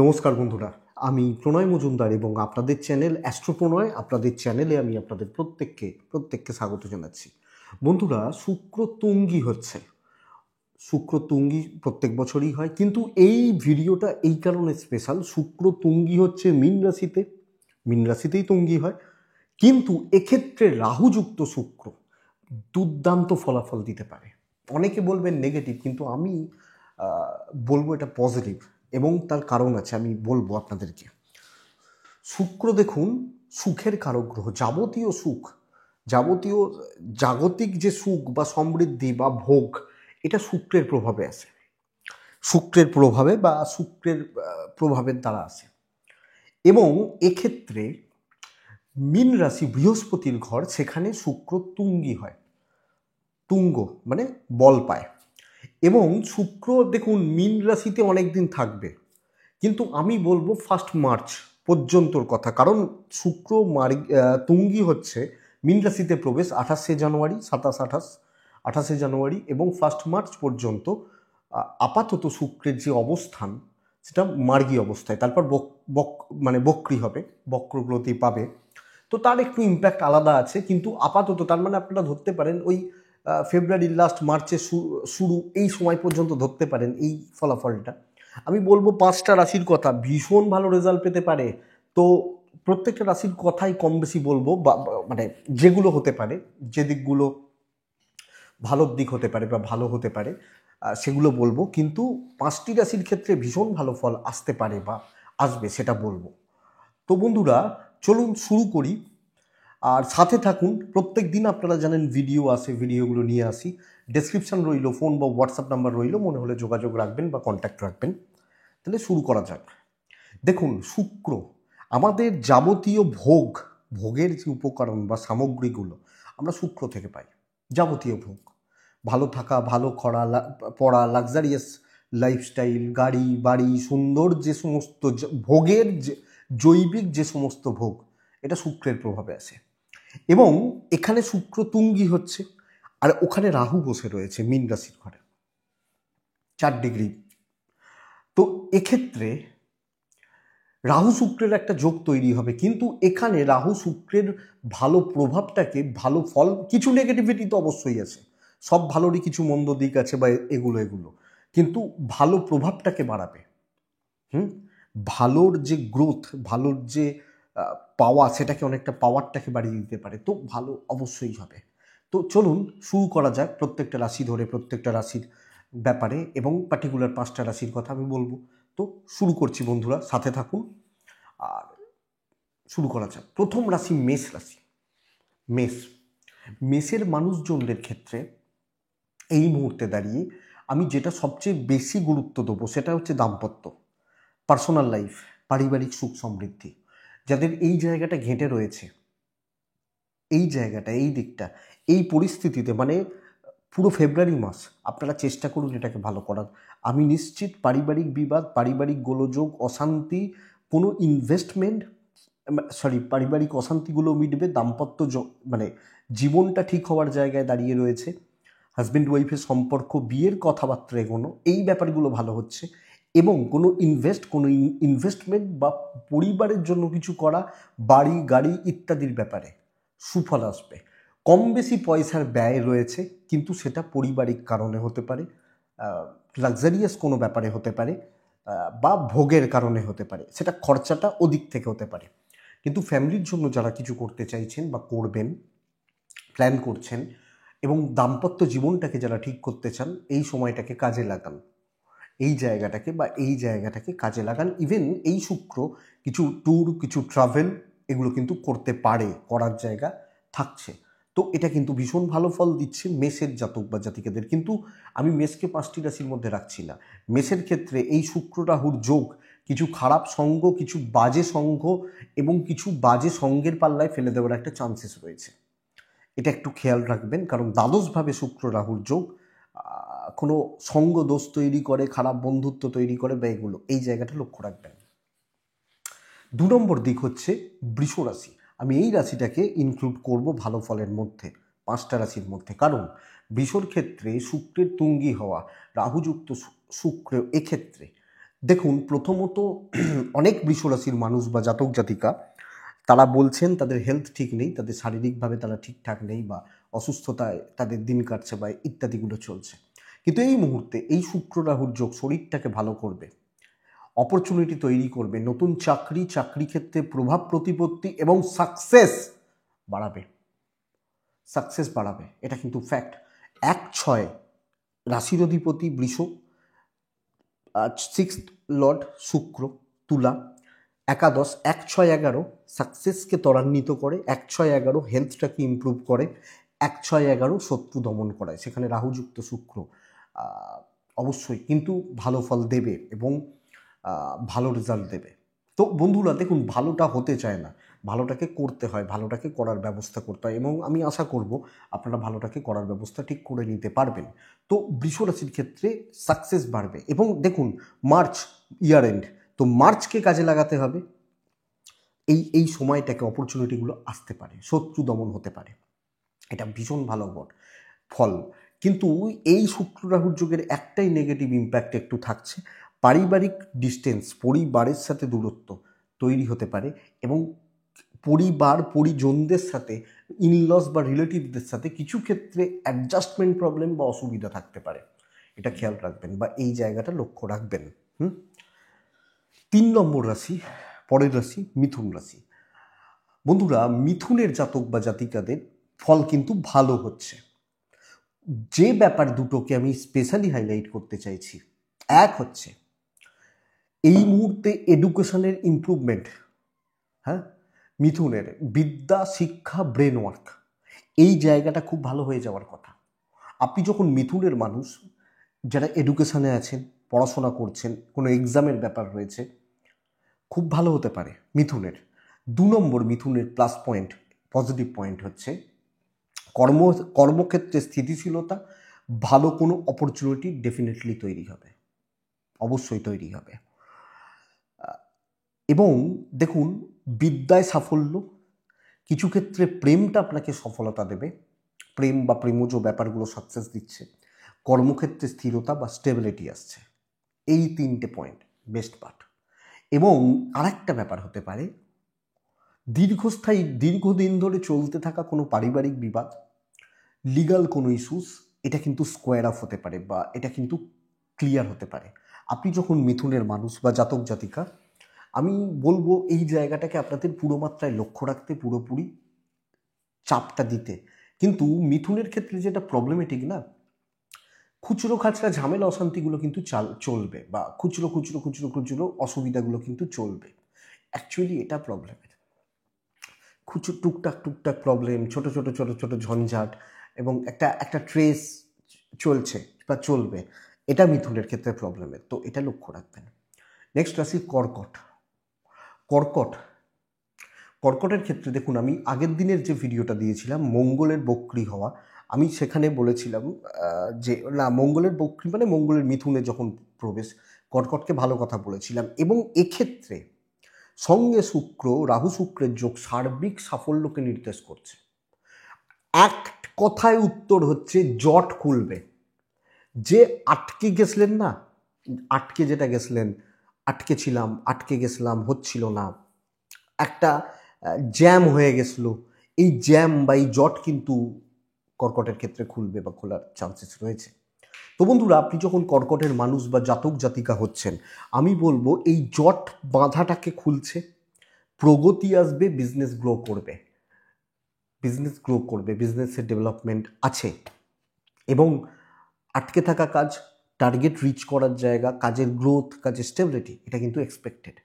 নমস্কার বন্ধুরা, আমি প্রণয় মজুমদার এবং আপনাদের চ্যানেল অ্যাস্ট্রো প্রণয়, আপনাদের চ্যানেলে আমি আপনাদের প্রত্যেককে স্বাগত জানাচ্ছি। বন্ধুরা, শুক্র তুঙ্গি হচ্ছে। শুক্র তুঙ্গি প্রত্যেক বছরই হয়, কিন্তু এই ভিডিওটা এই কারণে স্পেশাল। শুক্র তুঙ্গি হচ্ছে মীন রাশিতেই তুঙ্গি হয়, কিন্তু এক্ষেত্রে রাহুযুক্ত শুক্র দুর্দান্ত ফলাফল দিতে পারে। অনেকে বলবেন নেগেটিভ, কিন্তু আমি বলবো এটা পজিটিভ, এবং তার কারণ আছে, আমি বলবো আপনাদেরকে। শুক্র দেখুন, সুখের কারক গ্রহ। যাবতীয় সুখ, যাবতীয় জাগতিক যে সুখ বা সমৃদ্ধি বা ভোগ, এটা শুক্রের প্রভাবে আসে, শুক্রের প্রভাবে বা শুক্রের প্রভাবের দ্বারা আসে। এবং এক্ষেত্রে মীন রাশি বৃহস্পতির ঘর, সেখানে শুক্র তুঙ্গি হয়। তুঙ্গ মানে বল পায়। এবং শুক্র দেখুন মীন রাশিতে অনেক দিন থাকবে, কিন্তু আমি বলবো 1 মার্চ পর্যন্তর কথা। কারণ শুক্র তুঙ্গি হচ্ছে মীন রাশিতে প্রবেশ 28 জানুয়ারি, 28 জানুয়ারি এবং 1 মার্চ পর্যন্ত। আপাতত শুক্রের যে অবস্থান, সেটা মার্গী অবস্থায়, তারপর মানে বক্রী হবে, বক্রগতি পাবে। তো তার একটু ইম্প্যাক্ট আলাদা আছে, কিন্তু আপাতত তার মানে আপনারা ধরতে পারেন ওই ফেব্রুয়ারির লাস্ট, মার্চের শুরু, এই সময় পর্যন্ত ধরতে পারেন এই ফলাফলটা। আমি বলবো 5টা রাশির কথা ভীষণ ভালো রেজাল্ট পেতে পারে। তো প্রত্যেকটা রাশির কথাই কম বেশি বলবো, মানে যেগুলো হতে পারে, যে দিকগুলো ভালোর দিক হতে পারে বা ভালো হতে পারে, সেগুলো বলবো। কিন্তু 5টি রাশির ক্ষেত্রে ভীষণ ভালো ফল আসতে পারে বা আসবে, সেটা বলবো। তো বন্ধুরা, চলুন শুরু করি, আর সাথে থাকুন। প্রত্যেক দিন আপনারা জানেন ভিডিও আসে, ভিডিওগুলো নিয়ে আসি। ডেসক্রিপশন রইল, ফোন বা হোয়াটসঅ্যাপ নাম্বার রইল, মনে হলে যোগাযোগ রাখবেন বা কন্ট্যাক্ট রাখবেন। তাহলে শুরু করা যাক। দেখুন, শুক্র আমাদের যাবতীয় ভোগের যে উপকরণ বা সামগ্রীগুলো আমরা শুক্র থেকে পাই। যাবতীয় ভোগ, ভালো থাকা, ভালো পড়া, লাক্সারিয়াস লাইফস্টাইল, গাড়ি বাড়ি, সুন্দর যে সমস্ত ভোগের, যে জৈবিক যে সমস্ত ভোগ, এটা শুক্রের প্রভাবে আসে। এবং এখানে শুক্র তুঙ্গি হচ্ছে, আর ওখানে রাহু বসে রয়েছে মীন রাশির ঘরে 4 ডিগ্রি। তো এক্ষেত্রে রাহু শুক্রের একটা যোগ তৈরি হবে, কিন্তু এখানে রাহু শুক্রের ভালো প্রভাবটাকে, ভালো ফল, কিছু নেগেটিভিটি তো অবশ্যই আছে, সব ভালোরই কিছু মন্দ দিক আছে বা এগুলো, কিন্তু ভালো প্রভাবটাকে বাড়াবে। ভালোর যে গ্রোথ, ভালোর যে পাওয়া, সেটাকে অনেকটা পাওয়ারটাকে বাড়িয়ে দিতে পারে। তো ভালো অবশ্যই হবে। তো চলুন শুরু করা যাক, প্রত্যেকটা রাশি ধরে, প্রত্যেকটা রাশির ব্যাপারে, এবং পার্টিকুলার 5টা রাশির কথা আমি বলবো। তো শুরু করছি বন্ধুরা, সাথে থাকুন আর শুরু করা যাক। প্রথম রাশি মেষ রাশি। মেষের মানুষজনদের ক্ষেত্রে এই মুহূর্তে দাঁড়িয়ে আমি যেটা সবচেয়ে বেশি গুরুত্ব দেবো, সেটা হচ্ছে দাম্পত্য, পার্সোনাল লাইফ, পারিবারিক সুখ সমৃদ্ধি। যাদের এই জায়গাটা ঘেঁটে রয়েছে, এই জায়গাটা, এই দিকটা, এই পরিস্থিতিতে, মানে পুরো ফেব্রুয়ারি মাস আপনারা চেষ্টা করুন এটাকে ভালো করার। আমি নিশ্চিত পারিবারিক বিবাদ, পারিবারিক গোলযোগ, অশান্তি, কোনো ইনভেস্টমেন্ট, পারিবারিক অশান্তিগুলো মিটবে। দাম্পত্য মানে জীবনটা ঠিক হওয়ার জায়গায় দাঁড়িয়ে রয়েছে। হাজব্যান্ড ওয়াইফের সম্পর্ক, বিয়ের কথাবার্তা এগোনো, এই ব্যাপারগুলো ভালো হচ্ছে। এবং কোনো ইনভেস্টমেন্ট বা পরিবারের জন্য কিছু করা, বাড়ি গাড়ি ইত্যাদির ব্যাপারে সুফল আসবে। কম বেশি পয়সার ব্যয় রয়েছে, কিন্তু সেটা পারিবারিক কারণে হতে পারে, লাক্সারিয়াস কোনো ব্যাপারে হতে পারে, বা ভোগের কারণে হতে পারে। সেটা খরচাটা ওদিক থেকে হতে পারে। কিন্তু ফ্যামিলির জন্য যারা কিছু করতে চাইছেন বা করবেন, প্ল্যান করছেন, এবং দাম্পত্য জীবনটাকে যারা ঠিক করতে চান, এই সময়টাকে কাজে লাগান, এই জায়গাটাকে কাজে লাগান। ইভেন এই শুক্র কিছু ট্যুর, কিছু ট্রাভেল, এগুলো কিন্তু করতে পারে, করার জায়গা থাকছে। তো এটা কিন্তু ভীষণ ভালো ফল দিচ্ছে মেষের জাতক বা জাতিকাদের। কিন্তু আমি মেষকে 5টি রাশির মধ্যে রাখছি না। মেষের ক্ষেত্রে এই শুক্র রাহুর যোগ কিছু খারাপ সঙ্গ, কিছু বাজে সঙ্গ এবং কিছু বাজে সঙ্গের পাল্লায় ফেলে দেওয়ার একটা চান্সেস রয়েছে। এটা একটু খেয়াল রাখবেন, কারণ দ্বাদশভাবে শুক্র রাহুর যোগ কোনো সঙ্গ দোষ তৈরি করে, খারাপ বন্ধুত্ব তৈরি করে, বা এগুলো, এই জায়গাটা লক্ষ্য রাখবেন। 2 নম্বর দিক হচ্ছে বৃষ রাশি। আমি এই রাশিটাকে ইনক্লুড করব ভালো ফলের মধ্যে, 5টা রাশির মধ্যে। কারণ বৃষর ক্ষেত্রে শুক্রের তুঙ্গি হওয়া, রাহুযুক্ত শুক্র, এক্ষেত্রে দেখুন, প্রথমত অনেক বৃষরাশির মানুষ বা জাতক জাতিকা তারা বলছেন তাদের হেলথ ঠিক নেই, তাদের শারীরিকভাবে তারা ঠিকঠাক নেই, বা অসুস্থতায় তাদের দিন কাটছে বা ইত্যাদিগুলো চলছে। কিন্তু এই মুহূর্তে এই শুক্র রাহুর যোগ শরীরটাকে ভালো করবে, অপরচুনিটি তৈরি করবে, নতুন চাকরি ক্ষেত্রে প্রভাব প্রতিপত্তি এবং বাড়াবে সাকসেস বাড়াবে, এটা কিন্তু ফ্যাক্ট। 1-6 রাশির অধিপতি বৃষ, 6th লর্ড শুক্র তুলা, একাদশ 1-6-11 সাকসেসকে ত্বরান্বিত করে, 1-6-11 হেলথটাকে ইমপ্রুভ করে, 1-6-11 শত্রু দমন করায়। সেখানে রাহুযুক্ত শুক্র অবশ্যই কিন্তু ভালো ফল দেবে এবং ভালো রেজাল্ট দেবে। তো বন্ধুরা দেখুন, ভালোটা হতে চায় না, ভালোটাকে করতে হয়, ভালোটাকে করার ব্যবস্থা করতে হয়, এবং আমি আশা করব আপনারা ভালোটাকে করার ব্যবস্থা ঠিক করে নিতে পারবেন। তো বৃষরাশির ক্ষেত্রে সাকসেস বাড়বে। এবং দেখুন, মার্চ ইয়ার এন্ড, তো মার্চকে কাজে লাগাতে হবে। এই সময়টাকে অপরচুনিটিগুলো আসতে পারে, শত্রু দমন হতে পারে, এটা ভীষণ ভালো ফল। কিন্তু এই শুক্র রাহুর যুগের একটাই নেগেটিভ ইম্প্যাক্ট একটু থাকছে, পারিবারিক ডিস্টেন্স, পরিবারের সাথে দূরত্ব তৈরি হতে পারে, এবং পরিজনদের সাথে, ইনলস বা রিলেটিভদের সাথে কিছু ক্ষেত্রে অ্যাডজাস্টমেন্ট প্রবলেম বা অসুবিধা থাকতে পারে। এটা খেয়াল রাখবেন বা এই জায়গাটা লক্ষ্য রাখবেন। 3 নম্বর রাশি, পরের রাশি মিথুন রাশি। বন্ধুরা, মিথুনের জাতক বা জাতিকাদের ফল কিন্তু ভালো হচ্ছে। যে ব্যাপার দুটোকে আমি স্পেশালি হাইলাইট করতে চাইছি, এক হচ্ছে এই মুহূর্তে এডুকেশনের ইমপ্রুভমেন্ট। হ্যাঁ, মিথুনের বিদ্যা, শিক্ষা, ব্রেন ওয়ার্ক, এই জায়গাটা খুব ভালো হয়ে যাওয়ার কথা। আপনি যখন মিথুনের মানুষ যারা এডুকেশনে আছেন, পড়াশোনা করছেন, কোনো এক্সামের ব্যাপার রয়েছে, খুব ভালো হতে পারে মিথুনের। 2 নম্বর মিথুনের প্লাস পয়েন্ট, পজিটিভ পয়েন্ট হচ্ছে কর্মক্ষেত্রে স্থিতিশীলতা, ভালো কোনো অপরচুনিটি ডেফিনেটলি তৈরি হবে, অবশ্যই তৈরি হবে। এবং দেখুন, বিদ্যায় সাফল্য, কিছু ক্ষেত্রে প্রেমটা আপনাকে সফলতা দেবে, প্রেম বা প্রেমজ ব্যাপারগুলো সাকসেস দিচ্ছে, কর্মক্ষেত্রে স্থিরতা বা স্টেবিলিটি আসছে। এই 3টে পয়েন্ট বেস্ট পার্ট। এবং আরেকটা ব্যাপার হতে পারে, দীর্ঘদিন ধরে চলতে থাকা কোনো পারিবারিক বিবাদ, লিগাল কোনো ইস্যুস, এটা কিন্তু স্কোয়ার অফ হতে পারে বা এটা কিন্তু ক্লিয়ার হতে পারে। আপনি যখন মিথুনের মানুষ বা জাতক জাতিকা, আমি বলবো এই জায়গাটাকে আপনাদের পুরো মাত্রায় লক্ষ্য রাখতে, পুরোপুরি চাপটা দিতে। কিন্তু মিথুনের ক্ষেত্রে যেটা প্রবলেমেটিক না, খুচরো খাচরা ঝামেলা অশান্তিগুলো কিন্তু চলবে, বা খুচরো খুচরো খুচরো খুচরো অসুবিধাগুলো কিন্তু চলবে। অ্যাকচুয়ালি এটা প্রবলেমের খুচরো টুকটাক টুকটাক প্রবলেম, ছোট ছোট ছোট ছোট ঝঞ্ঝাট, এবং একটা একটা ট্রেস চলছে বা চলবে, এটা মিথুনের ক্ষেত্রে প্রবলেমের। তো এটা লক্ষ্য রাখবেন। নেক্সট আসি কর্কট। কর্কট কর্কটের ক্ষেত্রে দেখুন, আমি আগের দিনের যে ভিডিওটা দিয়েছিলাম মঙ্গলের বক্রী হওয়া, আমি সেখানে বলেছিলাম যে না, মঙ্গলের বক্রী মানে মঙ্গলের মিথুনে যখন প্রবেশ, কর্কটকে ভালো কথা বলেছিলাম। এবং এক্ষেত্রে সঙ্গে রাহু শুক্রের যোগ সার্বিক সাফল্যকে নির্দেশ করছে। এক কথায় উত্তর হচ্ছে জট খুলবে। যে আটকে গেছিলেন না, যেটা গেছিলেন, আটকে গেছিলাম, হচ্ছিল না, একটা জ্যাম হয়ে গেছিল, এই জ্যাম বা এই জট কিন্তু কর্কটের ক্ষেত্রে খুলবে বা খোলার চান্সেস রয়েছে। তো বন্ধুরা, আপনি যখন কর্কটের মানুষ বা জাতক জাতিকা হচ্ছেন, আমি বলবো এই জট বাঁধাটাকে খুলছে, প্রগতি আসবে, বিজনেস গ্রো করবে, বিজনেসের ডেভেলপমেন্ট আছে, এবং আটকে থাকা কাজ, টার্গেট রিচ করার জায়গা, কাজের গ্রোথ, কাজের স্টেবিলিটি, এটা কিন্তু এক্সপেক্টেড।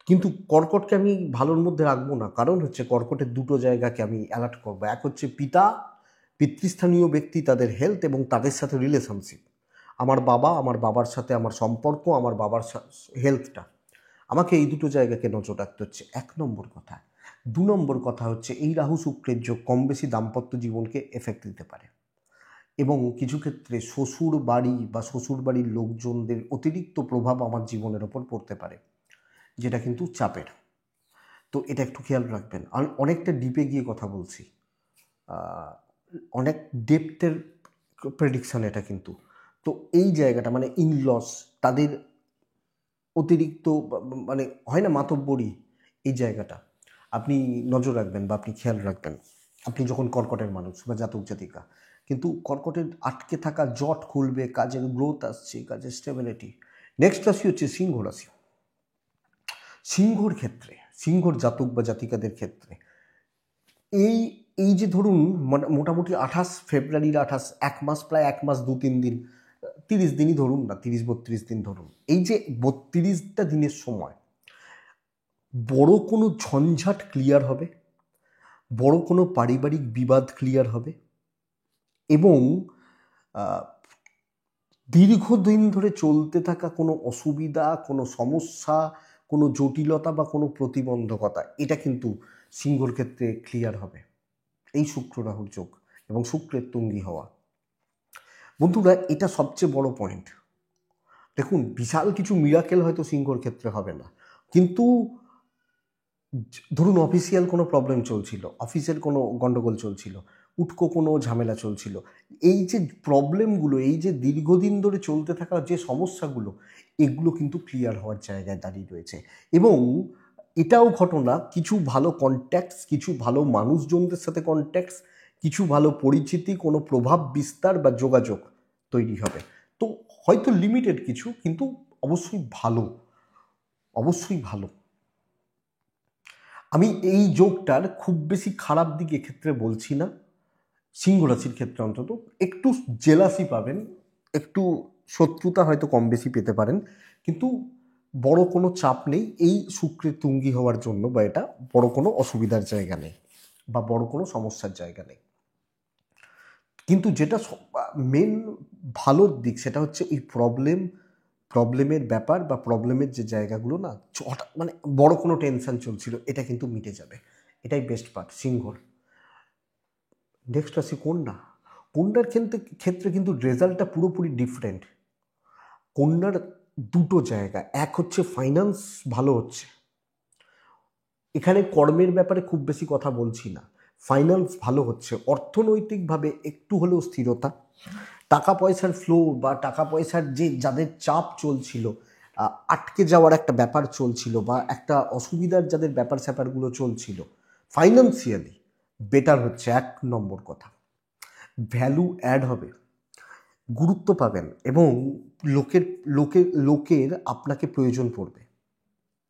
কিন্তু কর্কটকে আমি ভালোর মধ্যে রাখবো না, কারণ হচ্ছে কর্কটের দুটো জায়গাকে আমি অ্যালার্ট করবো। এক হচ্ছে পিতৃস্থানীয় ব্যক্তি, তাদের হেলথ এবং তাদের সাথে রিলেশনশিপ, আমার বাবার সাথে আমার সম্পর্ক, আমার বাবার হেলথটা, আমাকে এই দুটো জায়গাকে নজর রাখতে হচ্ছে, 1 নম্বর কথা। 2 নম্বর কথা হচ্ছে এই রাহু শুক্রের যোগ কম বেশি দাম্পত্য জীবনকে এফেক্ট দিতে পারে, এবং কিছু ক্ষেত্রে শ্বশুর বাড়ি বা শ্বশুর বাড়ির লোকজনদের অতিরিক্ত প্রভাব আমার জীবনের ওপর পড়তে পারে, যেটা কিন্তু চাপের। তো এটা একটু খেয়াল রাখবেন। আমি অনেকটা ডিপে গিয়ে কথা বলছি, অনেক ডেপথের প্রেডিকশান এটা কিন্তু। তো এই জায়গাটা মানে ইনলস, তাদের অতিরিক্ত মানে হয় না মাতব্বরি, এই জায়গাটা আপনি নজর রাখবেন বা আপনি খেয়াল রাখবেন আপনি যখন কর্কটের মানুষ বা জাতক জাতিকা। কিন্তু কর্কটের আটকে থাকা জট খুলবে, কাজের গ্রোথ আসছে, কাজের স্টেবিলিটি। নেক্সট রাশি হচ্ছে সিংহ রাশি। সিংহর ক্ষেত্রে, সিংহর জাতক বা জাতিকাদের ক্ষেত্রে এই এই যে ধরুন মোটামুটি 28 ফেব্রুয়ারির 28, প্রায় 1 মাস 2-3 দিন, 30 দিনই ধরুন না, 30-32 দিন ধরুন, এই যে 32টা দিনের সময় বড় কোনো ঝঞ্ঝাট ক্লিয়ার হবে, বড় কোনো পারিবারিক বিবাদ ক্লিয়ার হবে এবং দীর্ঘদিন ধরে চলতে থাকা কোনো অসুবিধা, কোনো সমস্যা, কোনো জটিলতা বা কোনো প্রতিবন্ধকতা, এটা কিন্তু সিংহর ক্ষেত্রে ক্লিয়ার হবে। এই শুক্র রাহুর যোগ এবং শুক্রের তুঙ্গি হওয়া, বন্ধুরা এটা সবচেয়ে বড় পয়েন্ট। দেখুন, বিশাল কিছু মিরাকেল হয়তো সিংহর ক্ষেত্রে হবে না, কিন্তু ধরুন অফিসিয়াল কোনো প্রবলেম চলছিল, অফিসের কোনো গণ্ডগোল চলছিল, উটকো কোনো ঝামেলা চলছিল, এই যে প্রবলেমগুলো, এই যে দীর্ঘদিন ধরে চলতে থাকা যে সমস্যাগুলো, এগুলো কিন্তু ক্লিয়ার হওয়ার জায়গায় দাঁড়িয়ে রয়েছে। এবং এটাও ঘটনা, কিছু ভালো কন্ট্যাক্টস, কিছু ভালো মানুষজনদের সাথে কন্ট্যাক্টস, কিছু ভালো পরিচিতি, কোনো প্রভাব বিস্তার বা যোগাযোগ তৈরি হবে। তো হয়তো লিমিটেড কিছু, কিন্তু অবশ্যই ভালো, অবশ্যই ভালো। আমি এই যোগটার খুব বেশি খারাপ দিক এক্ষেত্রে বলছি না। সিংহ রাশির ক্ষেত্রে অন্তত একটু জেলাসি পাবেন, একটু শত্রুতা হয়তো কম বেশি পেতে পারেন, কিন্তু বড় কোনো চাপ নেই এই শুক্রের তুঙ্গি হওয়ার জন্য, বা এটা বড় কোনো অসুবিধার জায়গা নেই বা বড় কোনো সমস্যার জায়গা নেই। কিন্তু যেটা মেন ভালোর দিক, সেটা হচ্ছে এই প্রবলেমের ব্যাপার বা প্রবলেমের যে জায়গাগুলো না, মানে বড় কোনো টেনশন চলছিল, এটা কিন্তু মিটে যাবে। এটাই বেস্ট পার্ট সিংহর। নেক্সট রাশি কন্যা। কন্যার ক্ষেত্রে কিন্তু রেজাল্টটা পুরোপুরি ডিফারেন্ট। কন্যার দুটো জায়গা, এক হচ্ছে ফাইন্যান্স ভালো হচ্ছে, এখানে কর্মের ব্যাপারে খুব বেশি কথা বলছি না, ফাইন্যান্স ভালো হচ্ছে, অর্থনৈতিকভাবে একটু হলেও স্থিরতা, টাকা পয়সার ফ্লো বা টাকা পয়সার যে যাদের চাপ চলছিল, আটকে যাওয়ার একটা ব্যাপার চলছিল, বা একটা অসুবিধার যাদের ব্যাপার স্যাপারগুলো চলছিল, ফাইন্যান্সিয়ালি বেটার হচ্ছে। 1 নম্বর কথা, ভ্যালু অ্যাড হবে, গুরুত্ব পাবেন এবং লোকের লোকের লোকের আপনাকে প্রয়োজন পড়বে।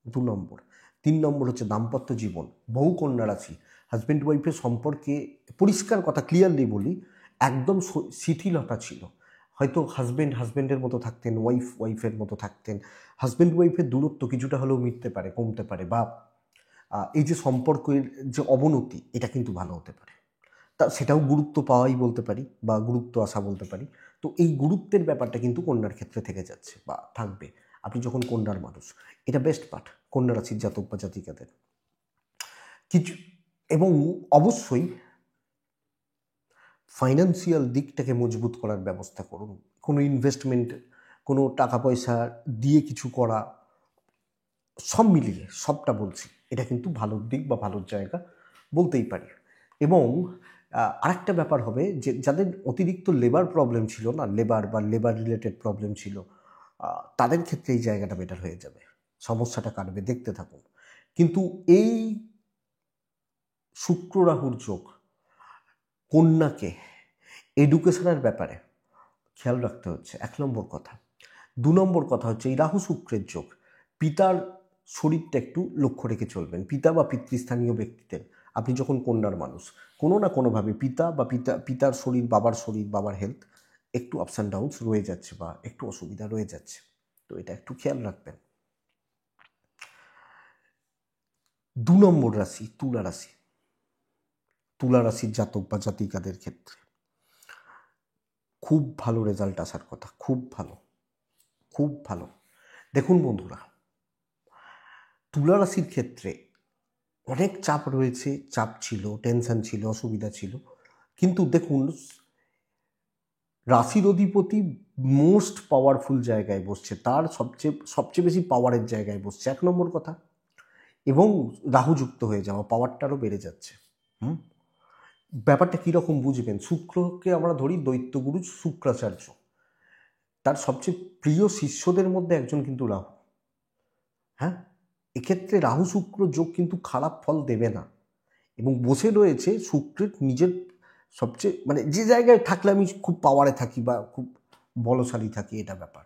2 নম্বর। 3 নম্বর হচ্ছে দাম্পত্য জীবন। বহু কন্যা রাশি হাজব্যান্ড ওয়াইফের সম্পর্কে, পরিষ্কার কথা ক্লিয়ারলি বলি, একদম শিথিলতা ছিল। হয়তো হাজব্যান্ডের মতো থাকতেন, ওয়াইফের মতো থাকতেন, হাজব্যান্ড ওয়াইফের দূরত্ব কিছুটা হলেও মিটতে পারে, কমতে পারে, বা এই যে সম্পর্কের যে অবনতি, এটা কিন্তু ভালো হতে পারে। তা সেটাও গুরুত্ব পাওয়াই বলতে পারি, বা গুরুত্ব আসা বলতে পারি। তো এই গুরুত্বের ব্যাপারটা কিন্তু কন্যার ক্ষেত্রে থেকে যাচ্ছে বা থাকবে, আপনি যখন কন্যার মানুষ। এটা বেস্ট পার্ট কন্যা রাশির জাতক বা জাতিকাদের কিছু। এবং অবশ্যই ফাইন্যান্সিয়াল দিকটাকে মজবুত করার ব্যবস্থা করুন। কোনো ইনভেস্টমেন্ট, কোনো টাকা পয়সা দিয়ে কিছু করা, সব মিলিয়ে সবটা বলছি, এটা কিন্তু ভালোর দিক বা ভালোর জায়গা বলতেই পারি। এবং আরেকটা ব্যাপার হবে যে যাদের অতিরিক্ত লেবার প্রবলেম ছিল না, লেবার বা লেবার রিলেটেড প্রবলেম ছিল, তাদের ক্ষেত্রে এই জায়গাটা বেটার হয়ে যাবে, সমস্যাটা কাটবে, দেখতে থাকুন। কিন্তু এই শুক্র রাহুর যোগ কন্যাকে এডুকেশনের ব্যাপারে খেয়াল রাখতে হচ্ছে, 1 নম্বর কথা। 2 নম্বর কথা হচ্ছে এই রাহু শুক্রের যোগ, পিতার শরীরটা একটু লক্ষ্য রেখে চলবেন। পিতা বা পিতৃস্থানীয় ব্যক্তিদের, আপনি যখন কন্যার মানুষ, কোনো না কোনোভাবে পিতার শরীর, বাবার হেলথ একটু আপস অ্যান্ড ডাউনস রয়ে যাচ্ছে বা একটু অসুবিধা রয়ে যাচ্ছে, তো এটা একটু খেয়াল রাখবেন। 2 নম্বর রাশি তুলা রাশি। তুলা রাশির জাতক বা জাতিকাদের ক্ষেত্রে খুব ভালো রেজাল্ট আসার কথা, খুব ভালো, খুব ভালো। দেখুন বন্ধুরা, তুলা রাশির ক্ষেত্রে অনেক চাপ রয়েছে, চাপ ছিল, টেনশন ছিল, অসুবিধা ছিল, কিন্তু দেখুন রাশির অধিপতি মোস্ট পাওয়ারফুল জায়গায় বসছে, তার সবচেয়ে বেশি পাওয়ারের জায়গায় বসছে, 1 নম্বর কথা। এবং রাহু যুক্ত হয়ে যাওয়া, পাওয়ারটা আরও বেড়ে যাচ্ছে। ব্যাপারটা কীরকম বুঝবেন, শুক্রকে আমরা ধরি দৈত্যগুরু শুক্রাচার্য, তার সবচেয়ে প্রিয় শিষ্যদের মধ্যে একজন কিন্তু রাহু। হ্যাঁ, এক্ষেত্রে রাহু শুক্র যোগ কিন্তু খারাপ ফল দেবে না, এবং বসে রয়েছে শুক্রের নিজের সবচেয়ে মানে যে জায়গায় থাকলে আমি খুব পাওয়ারে থাকি বা খুব বলশালী থাকি, এটা ব্যাপার।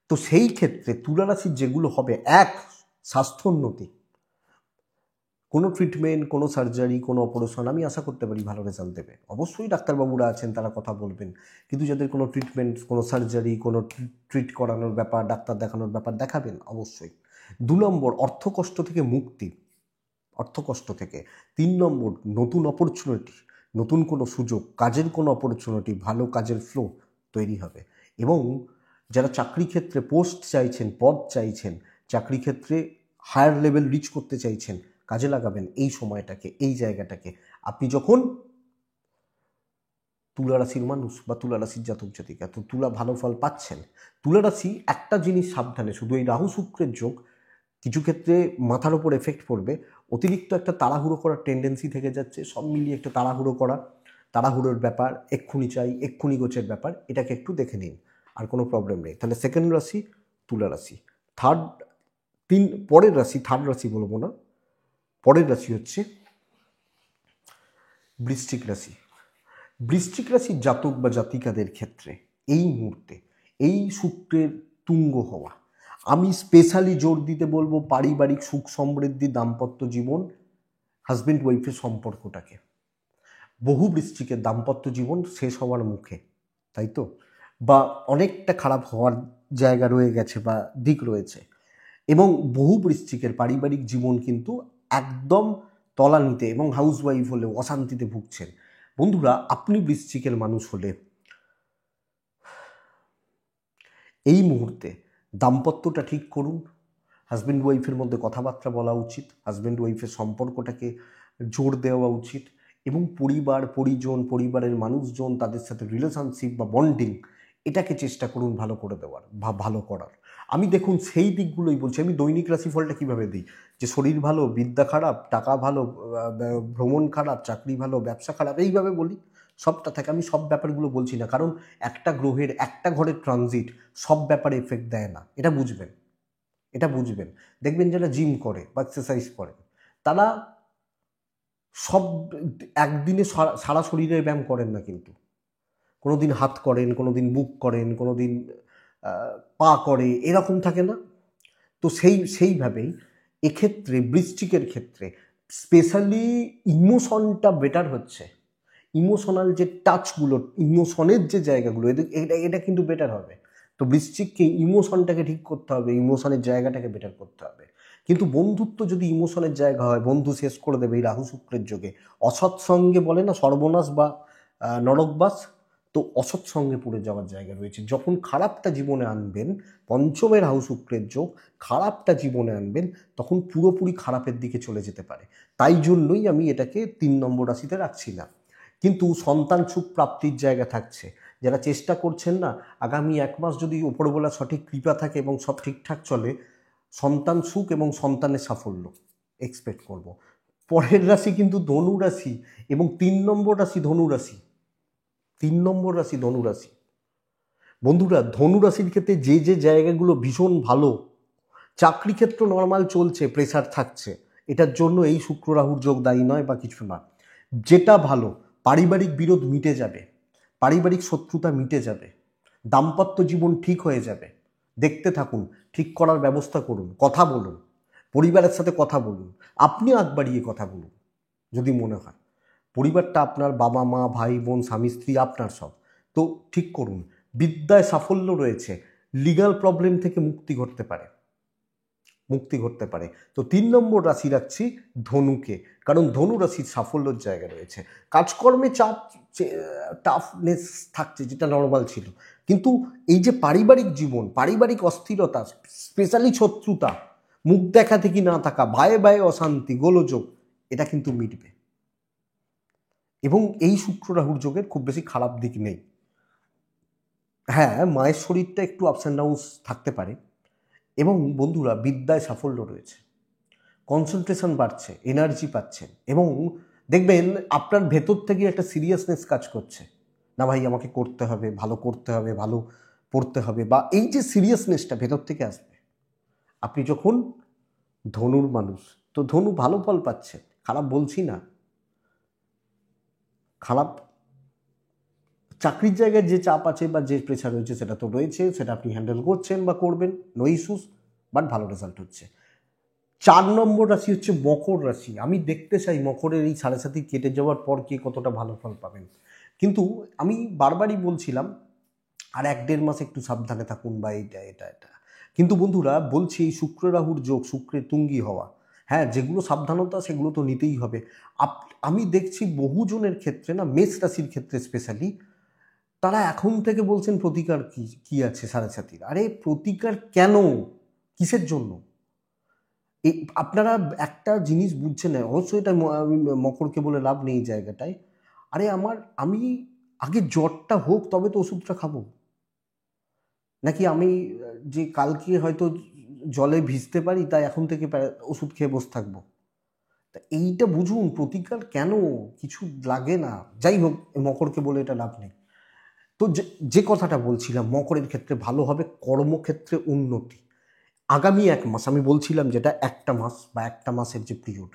তো সেই ক্ষেত্রে তুলা রাশির যেগুলো হবে, এক, স্বাস্থ্যোন্নতি, কোনো ট্রিটমেন্ট, কোনো সার্জারি, কোনো অপারেশন আমি আশা করতে পারি ভালো রেজাল্ট দেবে। অবশ্যই ডাক্তারবাবুরা আছেন, তারা কথা বলবেন, কিন্তু যাদের কোনো ট্রিটমেন্ট, কোনো সার্জারি, কোনো ট্রিট করানোর ব্যাপার, ডাক্তার দেখানোর ব্যাপার, দেখাবেন অবশ্যই। 2 নম্বর, অর্থকষ্ট থেকে মুক্তি, অর্থকষ্ট থেকে। 3 নম্বর, নতুন অপরচুনিটি, নতুন কোনো সুযোগ, কাজের কোনো অপরচুনিটি, ভালো কাজের ফ্লো তৈরি হবে। এবং যারা চাকরি ক্ষেত্রে পোস্ট চাইছেন, পদ চাইছেন, চাকরি ক্ষেত্রে হায়ার লেভেল রিচ করতে চাইছেন, কাজে লাগাবেন এই সময়টাকে, এই জায়গাটাকে। আপনি যখন তুলা রাশির মানুষ বা তুলা রাশির জাতক জাতিকা, তো তুলা ভালো ফল পাচ্ছেন। তুলা রাশি একটা জিনিস সাবধানে, শুধু এই রাহু শুক্রের যোগ কিছু ক্ষেত্রে মাথার ওপর এফেক্ট পড়বে, অতিরিক্ত একটা তাড়াহুড়ো করার টেন্ডেন্সি থেকে যাচ্ছে, সব মিলিয়ে একটা তাড়াহুড়ো করা, তাড়াহুড়োর ব্যাপার, এক্ষুনি চাই, এক্ষুনি গোছের ব্যাপার, এটাকে একটু দেখে নিন, আর কোনো প্রবলেম নেই। তাহলে সেকেন্ড রাশি তুলা রাশি। থার্ড, পরের রাশি, থার্ড রাশি বলবো না, পরের রাশি হচ্ছে বৃশ্চিক রাশি। বৃশ্চিক রাশির জাতক বা জাতিকাদের ক্ষেত্রে এই মুহূর্তে এই শুক্রের তুঙ্গ হওয়া, আমি স্পেশালি জোর দিতে বলবো পারিবারিক সুখ সমৃদ্ধি, দাম্পত্য জীবন, হাজব্যান্ড ওয়াইফের সম্পর্কটাকে। বহু বৃশ্চিকের দাম্পত্য জীবন শেষ হওয়ার মুখে, তাই তো, বা অনেকটা খারাপ হওয়ার জায়গা রয়ে গেছে বা দিক রয়েছে, এবং বহু বৃশ্চিকের পারিবারিক জীবন কিন্তু একদম তলানিতে, এবং হাউস ওয়াইফ হলেও অশান্তিতে ভুগছেন। বন্ধুরা, আপনি বৃশ্চিকের মানুষ হলে এই মুহূর্তে দাম্পত্যটা ঠিক করুন। হাজব্যান্ড ওয়াইফের মধ্যে কথাবার্তা বলা উচিত, হাজব্যান্ড ওয়াইফের সম্পর্কটাকে জোর দেওয়া উচিত, এবং পরিবার, পরিজন, পরিবারের মানুষজন, তাদের সাথে রিলেশনশিপ বা বন্ডিং, এটাকে চেষ্টা করুন ভালো করে দেওয়ার বা ভালো করার। আমি দেখুন সেই দিকগুলোই বলছি। আমি দৈনিক রাশিফলটা কীভাবে দিই, যে শরীর ভালো, বিদ্যা খারাপ, টাকা ভালো, ভ্রমণ খারাপ, চাকরি ভালো, ব্যবসা খারাপ, এইভাবে বলি। সবটা থাকে, আমি সব ব্যাপারগুলো বলছি না, কারণ একটা গ্রহের, একটা ঘরের ট্রানজিট সব ব্যাপারে এফেক্ট দেয় না, এটা বুঝবেন, এটা বুঝবেন। দেখবেন যারা জিম করে বা এক্সারসাইজ করে, তারা সব একদিনে সারা শরীরের ব্যায়াম করেন না, কিন্তু কোনো দিন হাত করেন, কোনো দিন বুক করেন, কোনো দিন পা করে, এরকম থাকে না? তো সেইভাবেই এক্ষেত্রে বৃশ্চিকের ক্ষেত্রে স্পেশালি ইমোশনটা বেটার হচ্ছে, ইমোশনাল যে টাচগুলো, ইমোশনের যে জায়গাগুলো, এটা কিন্তু বেটার হবে। তো বৃশ্চিককে ইমোশনটাকে ঠিক করতে হবে, ইমোশনের জায়গাটাকে বেটার করতে হবে। কিন্তু বন্ধুত্ব যদি ইমোশনের জায়গা হয়, বন্ধু শেষ করে দেবে এই রাহু শুক্রের যোগে। অসৎ সঙ্গে বলে না সর্বনাশ বা নরকবাস, তো অসৎ সঙ্গে পড়ে যাওয়ার জায়গা রয়েছে। যখন খারাপটা জীবনে আনবেন, পঞ্চমে রাহু শুক্রের যোগ, খারাপটা জীবনে আনবেন, তখন পুরোপুরি খারাপের দিকে চলে যেতে পারে। তাই জন্যই আমি এটাকে 3 নম্বর রাশিতে রাখছি না। কিন্তু সন্তান সুখ প্রাপ্তির জায়গা থাকছে। যারা চেষ্টা করছেন না, আগামী 1 মাস যদি উপরওয়ালা সঠিক কৃপা থাকে এবং সব ঠিকঠাক চলে, সন্তান সুখ এবং সন্তানের সাফল্য এক্সপেক্ট করব। পরের রাশি কিন্তু ধনু রাশি, এবং 3 নম্বর রাশি ধনু রাশি। 3 নম্বর রাশি ধনু রাশি। বন্ধুরা, ধনু রাশির ক্ষেত্রে যে যে জায়গাগুলো ভীষণ ভালো, চাকরি ক্ষেত্র নর্মাল চলছে, প্রেসার থাকছে, এটার জন্য এই শুক্র রাহুর যোগ দায়ী নয় বা কিছু না। যেটা ভালো, পারিবারিক বিরোধ মিটে যাবে, পারিবারিক শত্রুতা মিটে যাবে, দাম্পত্য জীবন ঠিক হয়ে যাবে। দেখতে থাকুন, ঠিক করার ব্যবস্থা করুন, কথা বলুন, পরিবারের সাথে কথা বলুন, আপনি আগ বাড়িয়ে কথা বলুন যদি মনে হয়। পরিবারটা আপনার, বাবা মা, ভাই বোন, স্বামী স্ত্রী, আপনার সব। তো ঠিক করুন। বিদ্যায় সাফল্য রয়েছে, লিগ্যাল প্রবলেম থেকে মুক্তি ঘটতে পারে, মুক্তি ঘটতে পারে। তো 3 নম্বর রাশি রাখছি ধনুকে, কারণ ধনু রাশির সাফল্যের জায়গা রয়েছে। কাজকর্মে চাপ, টাফনেস থাকছে, যেটা নর্মাল ছিল, কিন্তু এই যে পারিবারিক জীবন, পারিবারিক অস্থিরতা, স্পেশালি শত্রুতা, মুখ দেখা থেকে না থাকা, ভায়ে ভায়ে অশান্তি, গোলযোগ, এটা কিন্তু মিটবে। এবং এই শুক্র রাহুর যোগের খুব বেশি খারাপ দিক নেই। হ্যাঁ, মায়ের শরীরটা একটু আপস অ্যান্ড ডাউনস থাকতে পারে। এবং বন্ধুরা, বিদ্যায় সাফল্য রয়েছে, কনসেন্ট্রেশন বাড়ছে, এনার্জি পাচ্ছেন, এবং দেখবেন আপনার ভেতর থেকে একটা সিরিয়াসনেস কাজ করছে, না ভাই আমাকে করতে হবে, ভালো করতে হবে, ভালো পড়তে হবে, বা এই যে সিরিয়াসনেসটা ভেতর থেকে আসবে, আপনি যখন ধনুর মানুষ, তো ধনু ভালো ফল পাচ্ছে, খারাপ বলছি না। খারাপ চাকরির জায়গায় যে চাপ আছে বা যে প্রেশার রয়েছে সেটা তো রয়েছে, সেটা আপনি হ্যান্ডেল করছেন বা করবেন, নো ইস্যুস, বাট ভালো রেজাল্ট হচ্ছে। 4 নম্বর রাশি হচ্ছে মকর রাশি। আমি দেখতে চাই মকরের এই 7.5 কেটে যাওয়ার পর কে কতটা ভালো ফল পাবেন। কিন্তু আমি বারবারই বলছিলাম আর 1-1.5 মাস একটু সাবধানে থাকুন বা এটা। কিন্তু বন্ধুরা বলছি, এই শুক্র রাহুর যোগ, শুক্রের তুঙ্গি হওয়া, হ্যাঁ যেগুলো সাবধানতা সেগুলো তো নিতেই হবে। আমি দেখছি বহুজনের ক্ষেত্রে না, মেষ রাশির ক্ষেত্রে স্পেশালি, তারা এখন থেকে বলছেন প্রতিকার কি কি আছে 7.5। আরে প্রতিকার কেন, কিসের জন্য? এই আপনারা একটা জিনিস বুঝছেন না, অবশ্যই এটা আমি মকরকে বলে লাভ নেই এই জায়গাটায়। আরে আমি আগে জ্বরটা হোক তবে তো ওষুধটা খাবো, নাকি আমি যে কালকে হয়তো জলে ভিজতে পারি তাই এখন থেকে ওষুধ খেয়ে বসে থাকবো? তা এইটা বুঝুন, প্রতিকার কেন, কিছু লাগে না। যাই হোক, মকরকে বলে এটা লাভ নেই। তো যে কথাটা বলছিলাম, মকরের ক্ষেত্রে ভালো হবে, কর্মক্ষেত্রে উন্নতি। আগামী 1 মাস আমি বলছিলাম যেটা, 1 মাস বা 1 মাসের যে পিরিয়ড,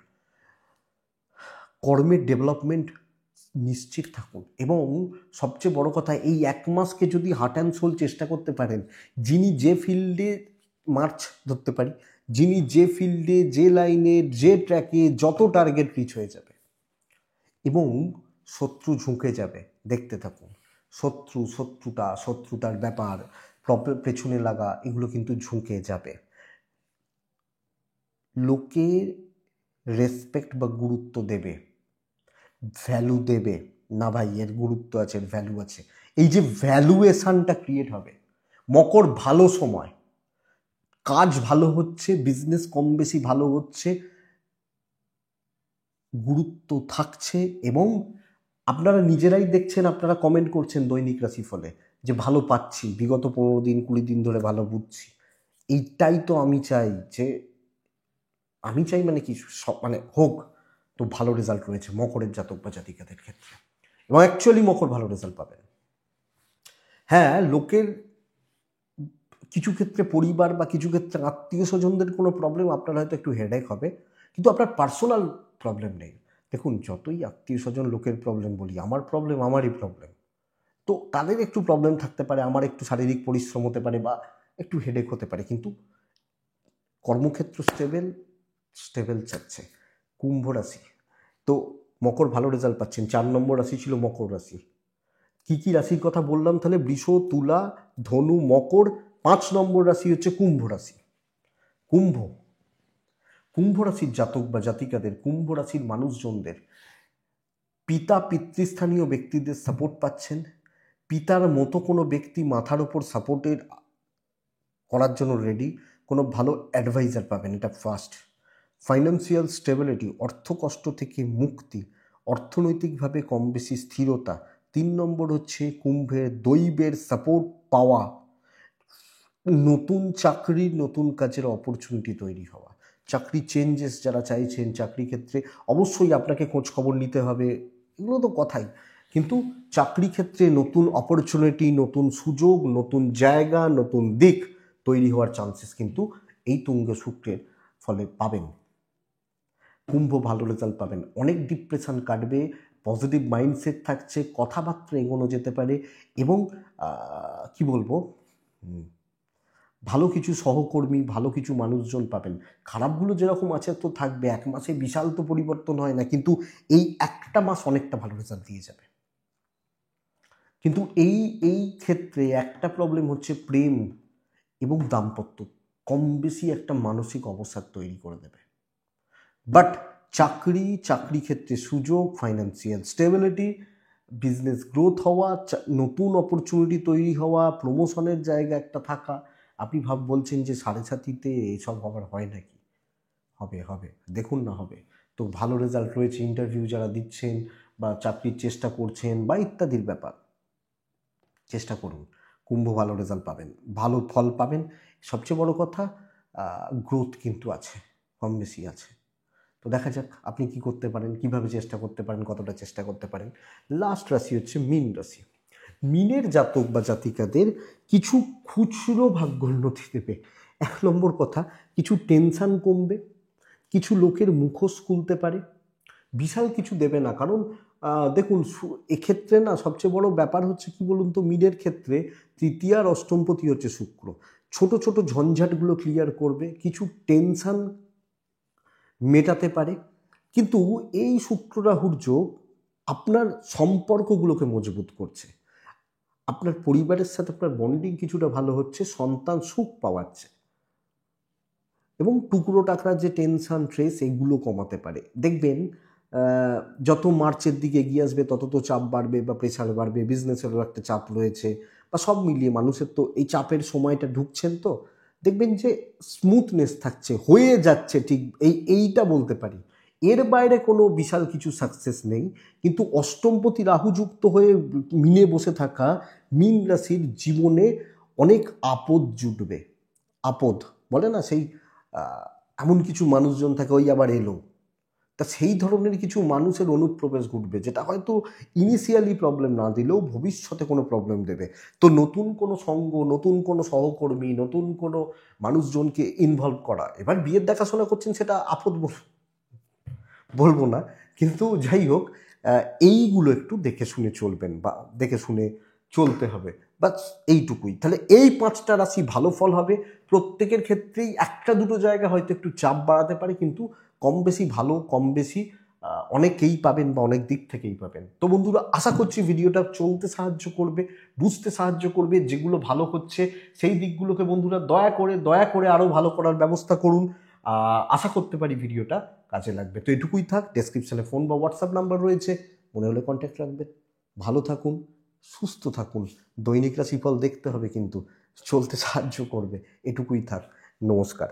কর্মের ডেভেলপমেন্ট নিশ্চিত থাকুন। এবং সবচেয়ে বড় কথা, এই 1 মাসকে যদি হার্ট অ্যান্ড সোল চেষ্টা করতে পারেন, যিনি যে ফিল্ডে মার্চ ধরতে পারি, যিনি যে ফিল্ডে, যে লাইনে, যে ট্র্যাকে, যত টার্গেট রিচ হয়ে যাবে এবং শত্রু ঝুঁকে যাবে, দেখতে থাকুন। শত্রুতার ব্যাপার, পেছনে লাগা, এগুলো কিন্তু ঝুঁকে যাবে। লোকে রেসপেক্ট বা গুরুত্ব দেবে, ভ্যালু দেবে, না ভাই এর গুরুত্ব আছে, এর ভ্যালু আছে, এই যে ভ্যালুয়েশনটা ক্রিয়েট হবে। মকর ভালো সময়, কাজ ভালো হচ্ছে, বিজনেস কম বেশি ভালো হচ্ছে, গুরুত্ব থাকছে। এবং আপনারা নিজেরাই দেখছেন, আপনারা কমেন্ট করছেন দৈনিক রাশিফলে যে ভালো পাচ্ছি, বিগত 15 দিন 20 দিন ধরে ভালো বুঝছি। এইটাই তো আমি চাই, যে আমি চাই মানে কি, সব মানে হোক। তো ভালো রেজাল্ট রয়েছে মকরের জাতক বা জাতিকাদের ক্ষেত্রে, এবং অ্যাকচুয়ালি মকর ভালো রেজাল্ট পাবেন। হ্যাঁ, লোকের কিছু ক্ষেত্রে পরিবার বা কিছু ক্ষেত্রে আত্মীয় স্বজনদের কোনো প্রবলেম আপনার হয়তো একটু হেডেক হবে, কিন্তু আপনার পার্সোনাল প্রবলেম নেই। দেখুন, যতই আত্মীয় স্বজন লোকের প্রবলেম বলি, আমার প্রবলেম আমারই প্রবলেম। তো তাদের একটু প্রবলেম থাকতে পারে, আমার একটু শারীরিক পরিশ্রম হতে পারে বা একটু হেডেক হতে পারে, কিন্তু কর্মক্ষেত্র স্টেবল যাচ্ছে। কুম্ভ রাশি, তো মকর ভালো রেজাল্ট পাচ্ছেন। 4 নম্বর রাশি ছিল মকর রাশি। কি কি রাশির কথা বললাম তাহলে? বৃষ, তুলা, ধনু, মকর। 5 নম্বর রাশি হচ্ছে কুম্ভ রাশি। কুম্ভ কুম্ভ রাশির জাতক বা জাতিকাদের, কুম্ভ রাশির মানুষজনদের পিতৃস্থানীয় ব্যক্তিদের সাপোর্ট পাচ্ছেন। পিতার মতো কোনো ব্যক্তি মাথার ওপর সাপোর্টের করার জন্য রেডি, কোনো ভালো অ্যাডভাইজার পাবেন, এটা ফার্স্ট। ফাইন্যান্সিয়াল স্টেবিলিটি, অর্থ কষ্ট থেকে মুক্তি, অর্থনৈতিকভাবে কম বেশি স্থিরতা। 3 নম্বর হচ্ছে কুম্ভের দৈবের সাপোর্ট পাওয়া, নতুন চাকরির, নতুন কাজের অপরচুনিটি তৈরি হওয়া, চাকরি চেঞ্জেস যারা চাইছেন, চাকরি ক্ষেত্রে অবশ্যই আপনাকে খোঁজ খবর নিতে হবে, এগুলো তো কথাই, কিন্তু চাকরি ক্ষেত্রে নতুন অপরচুনিটি, নতুন সুযোগ, নতুন জায়গা, নতুন দিক তৈরি হওয়ার চান্সেস কিন্তু এই তুঙ্গ শুক্রের ফলে পাবেন। কুম্ভ ভালো রেজাল্ট পাবেন, অনেক ডিপ্রেশন কাটবে, পজিটিভ মাইন্ডসেট থাকছে, কথাবার্তা এগোনো যেতে পারে, এবং কি বলবো, ভালো কিছু সহকর্মী, ভালো কিছু মানুষজন পাবেন। খারাপগুলো যেরকম আছে তো থাকবে, 1 মাসে বিশাল তো পরিবর্তন হয় না, কিন্তু এই একটা মাস অনেকটা ভালো রেজাল্ট দিয়ে যাবে। কিন্তু এই ক্ষেত্রে একটা প্রবলেম হচ্ছে, প্রেম এবং দাম্পত্য কম বেশি একটা মানসিক অবসাদ তৈরি করে দেবে। বাট চাকরি ক্ষেত্রে সুযোগ, ফাইন্যান্সিয়াল স্টেবিলিটি, বিজনেস গ্রোথ হওয়া, নতুন অপরচুনিটি তৈরি হওয়া, প্রমোশনের জায়গা একটা থাকা। আপনি বলছেন যে 7.5-তে এসব হবার হয় নাকি? হবে হবে, দেখুন না হবে। তো ভালো রেজাল্ট রয়েছে, ইন্টারভিউ যারা দিচ্ছেন বা চাকরির চেষ্টা করছেন বা ইত্যাদির ব্যাপার, চেষ্টা করুন, কুম্ভ ভালো রেজাল্ট পাবেন, ভালো ফল পাবেন। সবচেয়ে বড় কথা, গ্রোথ কিন্তু আছে, কম বেশি আছে। তো দেখা যাক আপনি কি করতে পারেন, কিভাবে চেষ্টা করতে পারেন, কতটা চেষ্টা করতে পারেন। লাস্ট রাশি হচ্ছে মীন রাশি। মীনের জাতক বা জাতিকাদের কিছু খুচরো ভাগ্যোন্নতি দেবে, এক নম্বর কথা, কিছু টেনশন কমবে, কিছু লোকের মুখোশ খুলতে পারে, বিশাল কিছু দেবে না। কারণ দেখুন এক্ষেত্রে না সবচেয়ে বড় ব্যাপার হচ্ছে কি বলুন তো, মিডের ক্ষেত্রে তৃতীয় আর অষ্টমপতি হচ্ছে শুক্র। ছোট ছোট ঝঞ্ঝাটগুলো ক্লিয়ার করবে, কিছু টেনশন মেটাতে পারে। কিন্তু এই শুক্র রাহুর যোগ আপনার সম্পর্কগুলোকে মজবুত করছে, আপনার পরিবারের সাথে আপনার বন্ডিং কিছুটা ভালো হচ্ছে, সন্তান সুখ পাওয়াচ্ছে, এবং টুকরো টাকরার যে টেনশন স্ট্রেস এগুলো কমাতে পারে। দেখবেন যত মার্চের দিকে এগিয়ে আসবে তত তো চাপ বাড়বে বা প্রেশার বাড়বে, বিজনেসেরও একটা চাপ রয়েছে, বা সব মিলিয়ে মানুষের তো এই চাপের সময়টা ঢুকছেন, তো দেখবেন যে স্মুথনেস থাকছে, হয়ে যাচ্ছে ঠিক, এইটা বলতে পারি। এর বাইরে কোনো বিশাল কিছু সাকসেস নেই। কিন্তু অষ্টমপতি রাহুযুক্ত হয়ে মিনে বসে থাকা মীন রাশির জীবনে অনেক আপদ জুটবে। আপদ বলে না, সেই এমন কিছু মানুষজন থাকে, ওই আবার এলো, তা সেই ধরনের কিছু মানুষের অনুপ্রবেশ ঘটবে, যেটা হয়তো ইনিশিয়ালি প্রবলেম না দিলেও ভবিষ্যতে কোনো প্রবলেম দেবে। তো নতুন কোনো সঙ্গ, নতুন কোনো সহকর্মী, নতুন কোনো মানুষজনকে ইনভলভ করা, এবার বিয়ের দেখাশোনা করছেন সেটা আপদ বলবো না, কিন্তু যাই হোক, এইগুলো একটু দেখে শুনে চলবেন, বা দেখে শুনে চলতে হবে, বাস এইটুকুই। তাহলে এই 5টা রাশি ভালো ফল হবে। প্রত্যেকের ক্ষেত্রেই একটা দুটো জায়গা হয়তো একটু চাপ বাড়াতে পারে, কিন্তু কম বেশি ভালো, কম বেশি অনেকেই পাবেন বা অনেক দিক থেকেই পাবেন। তো বন্ধুরা, আশা করছি ভিডিওটা চলতে সাহায্য করবে, বুঝতে সাহায্য করবে, যেগুলো ভালো হচ্ছে সেই দিকগুলোকে বন্ধুরা দয়া করে আরও ভালো করার ব্যবস্থা করুন। আশা করতে পারি ভিডিওটা কাজে লাগবে। তো এটুকুই থাক। ডেসক্রিপশনে ফোন বা হোয়াটসঅ্যাপ নাম্বার রয়েছে, মনে হলে কন্ট্যাক্ট রাখবেন। ভালো থাকুন, সুস্থ থাকুন। দৈনিক রাশিফল দেখতে হবে কিন্তু, চলতে সাহায্য করবে। এটুকুই থাক। নমস্কার।